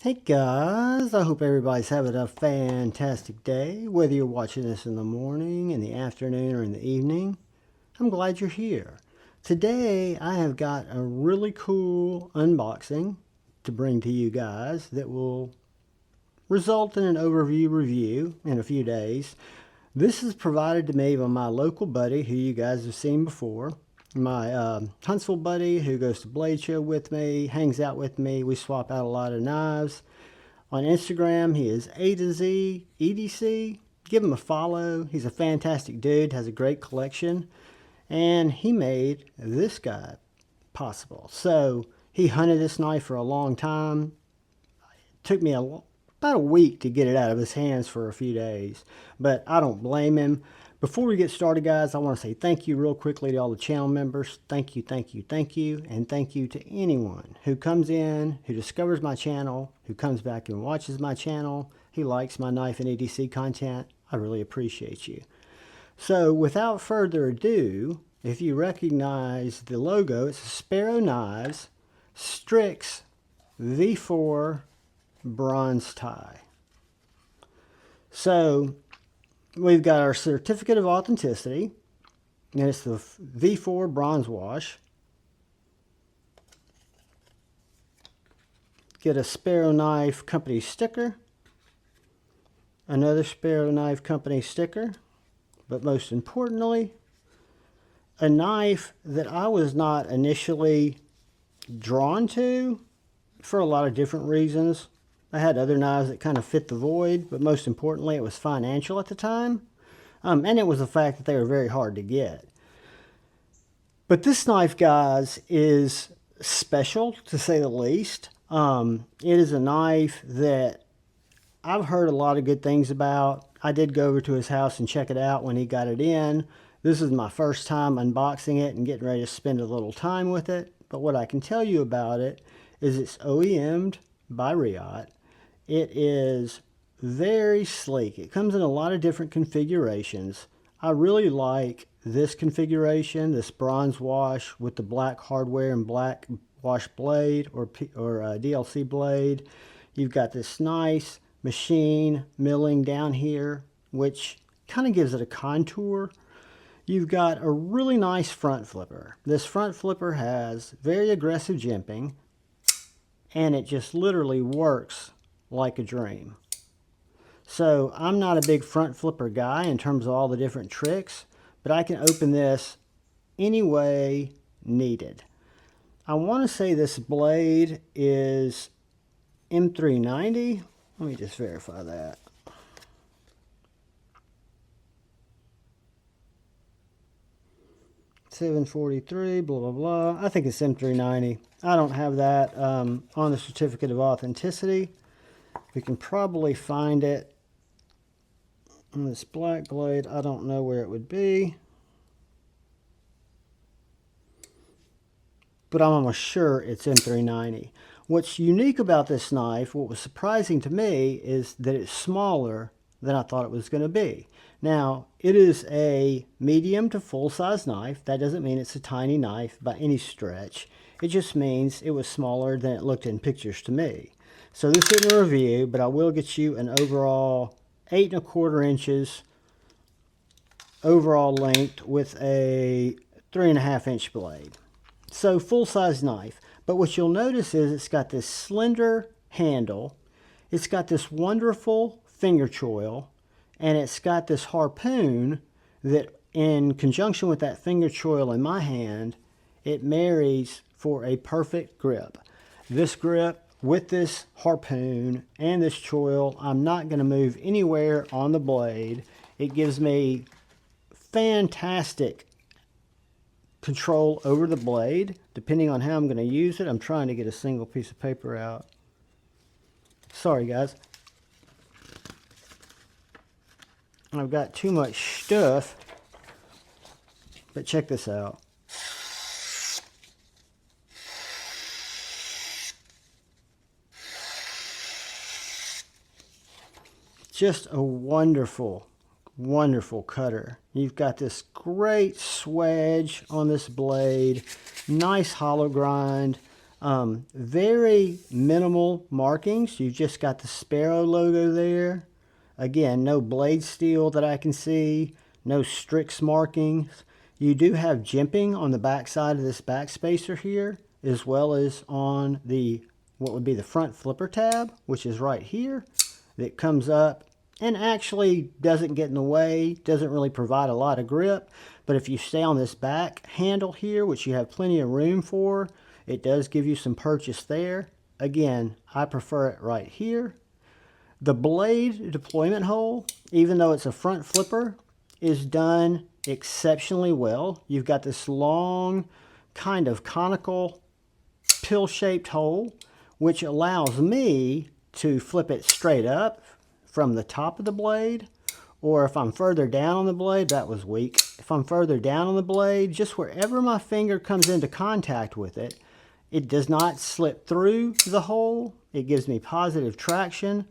Hey guys, I hope everybody's having a fantastic day, whether you're watching this in the morning, in the afternoon, or in the evening. I'm glad you're here. Today I have got a really cool unboxing to bring to you guys that will result in an overview review in a few days. This is provided to me by my local buddy who you guys have seen before. My Huntsville buddy who goes to Blade Show with me, hangs out with me. We swap out a lot of knives. On Instagram, he is A to Z EDC. Give him a follow. He's a fantastic dude, has a great collection, and he made this guy possible. So he hunted this knife for a long time. It took me about a week to get it out of his hands for a few days, but I don't blame him. Before we get started, guys, I want to say thank you real quickly to all the channel members. Thank you, thank you, thank you. And thank you to anyone who comes in, who discovers my channel, who comes back and watches my channel, who likes my knife and EDC content. I really appreciate you. So without further ado, if you recognize the logo, it's a Sparrow Knives Strix V4 bronze tie. So we've got our certificate of authenticity, and it's the V4 bronze wash. Get a Sparrow Knife Company sticker, another Sparrow Knife Company sticker, but most importantly, a knife that I was not initially drawn to for a lot of different reasons. I had other knives that kind of fit the void, but most importantly, it was financial at the time. And it was the fact that they were very hard to get. But this knife, guys, is special, to say the least. It is a knife that I've heard a lot of good things about. I did go over to his house and check it out when he got it in. This is my first time unboxing it and getting ready to spend a little time with it. But what I can tell you about it is it's OEM'd by Riot. It is very sleek. It comes in a lot of different configurations. I really like this configuration, this bronze wash with the black hardware and black wash blade or DLC blade. You've got this nice machine milling down here, which kind of gives it a contour. You've got a really nice front flipper. This front flipper has very aggressive jimping, and it just literally works like a dream. So I'm not a big front flipper guy in terms of all the different tricks, but I can open this any way needed. I want to say this blade is M390. Let me just verify that. $743, blah, blah, blah. I think it's M390. I don't have that on the certificate of authenticity. We can probably find it on this black blade. I don't know where it would be, but I'm almost sure it's M390. What's unique about this knife, what was surprising to me, is that it's smaller than I thought it was going to be. Now, it is a medium to full-size knife. That doesn't mean it's a tiny knife by any stretch. It just means it was smaller than it looked in pictures to me. So this isn't a review, but I will get you an overall 8 1/4 inches overall length with a 3 1/2 inch blade. So full-size knife. But what you'll notice is it's got this slender handle. It's got this wonderful finger choil, and it's got this harpoon that, in conjunction with that finger choil in my hand, it marries for a perfect grip. This grip with this harpoon and this choil, I'm not going to move anywhere on the blade. It gives me fantastic control over the blade, depending on how I'm going to use it. I'm trying to get a single piece of paper out. Sorry, guys. I've got too much stuff, but check this out. Just a wonderful, wonderful cutter. You've got this great swedge on this blade, nice hollow grind. Very minimal markings. You've just got the Sparrow logo there. Again, no blade steel that I can see, no Strix markings. You do have jimping on the back side of this back spacer here, as well as on the what would be the front flipper tab, which is right here, that comes up and actually doesn't get in the way, doesn't really provide a lot of grip. But if you stay on this back handle here, which you have plenty of room for, it does give you some purchase there. Again, I prefer it right here. The blade deployment hole, even though it's a front flipper, is done exceptionally well. You've got this long, kind of conical, pill-shaped hole, which allows me to flip it straight up from the top of the blade, or if I'm further down on the blade, that was weak. If I'm further down on the blade, just wherever my finger comes into contact with it, it does not slip through the hole. It gives me positive traction.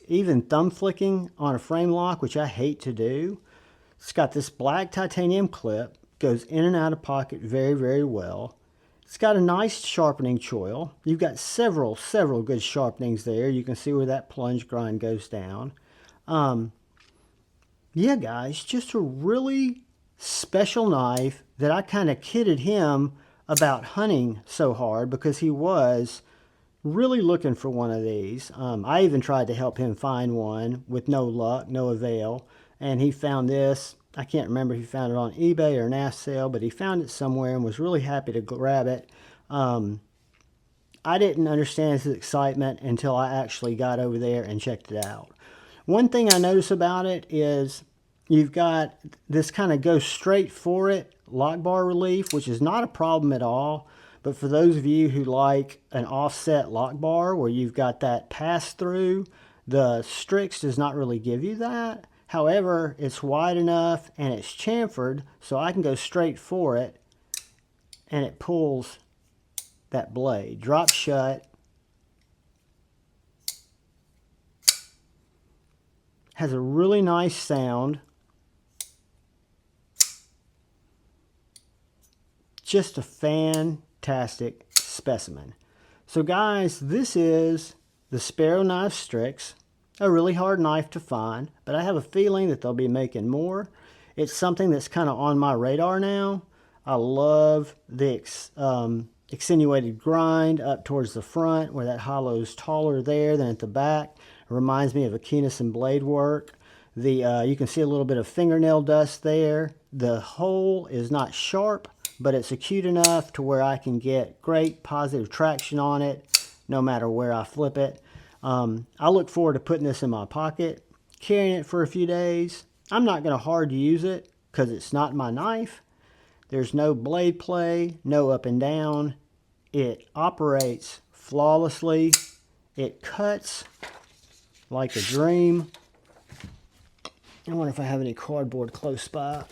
Even thumb flicking on a frame lock, which I hate to do. It's got this black titanium clip, goes in and out of pocket very, very well. It's got a nice sharpening choil. You've got several good sharpenings there. You can see where that plunge grind goes down. Yeah, guys, just a really special knife that I kind of kidded him about hunting so hard because he was really looking for one of these. I even tried to help him find one with no luck, no avail. And he found this. I can't remember if he found it on eBay or NAF sale, but he found it somewhere and was really happy to grab it. I didn't understand his excitement until I actually got over there and checked it out. One thing I notice about it is you've got this kind of go straight for it lock bar relief, which is not a problem at all. But for those of you who like an offset lock bar where you've got that pass through, the Strix does not really give you that. However, it's wide enough and it's chamfered, so I can go straight for it and it pulls that blade. Drop shut. Has a really nice sound. Just a fantastic specimen. So guys, this is the Sparrow Knives Strix. A really hard knife to find, but I have a feeling that they'll be making more. It's something that's kind of on my radar now. I love the extenuated grind up towards the front where that hollow's taller there than at the back. It reminds me of a Keennison blade work. You can see a little bit of fingernail dust there. The hole is not sharp, but it's acute enough to where I can get great positive traction on it no matter where I flip it. I look forward to putting this in my pocket, carrying it for a few days. I'm not going to hard use it because it's not my knife. There's no blade play, no up and down. It operates flawlessly. It cuts like a dream. I wonder if I have any cardboard close by.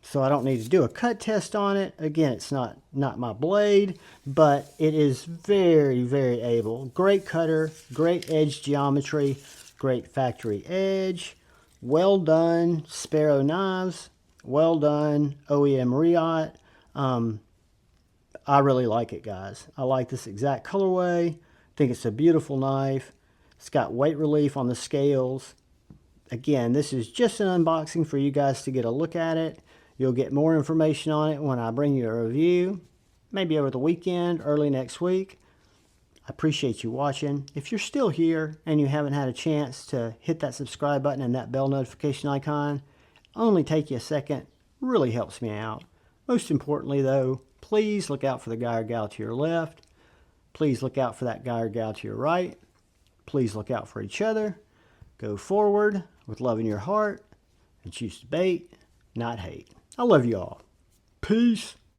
So I don't need to do a cut test on it. Again, it's not my blade, but it is very, very able. Great cutter, great edge geometry, great factory edge. Well done, Sparrow Knives. Well done, OEM Riot. I really like it, guys. I like this exact colorway. I think it's a beautiful knife. It's got weight relief on the scales. Again, this is just an unboxing for you guys to get a look at it. You'll get more information on it when I bring you a review, maybe over the weekend, early next week. I appreciate you watching. If you're still here and you haven't had a chance to hit that subscribe button and that bell notification icon, only take you a second, really helps me out. Most importantly though, please look out for the guy or gal to your left. Please look out for that guy or gal to your right. Please look out for each other. Go forward with love in your heart and choose to bait, not hate. I love you all. Peace.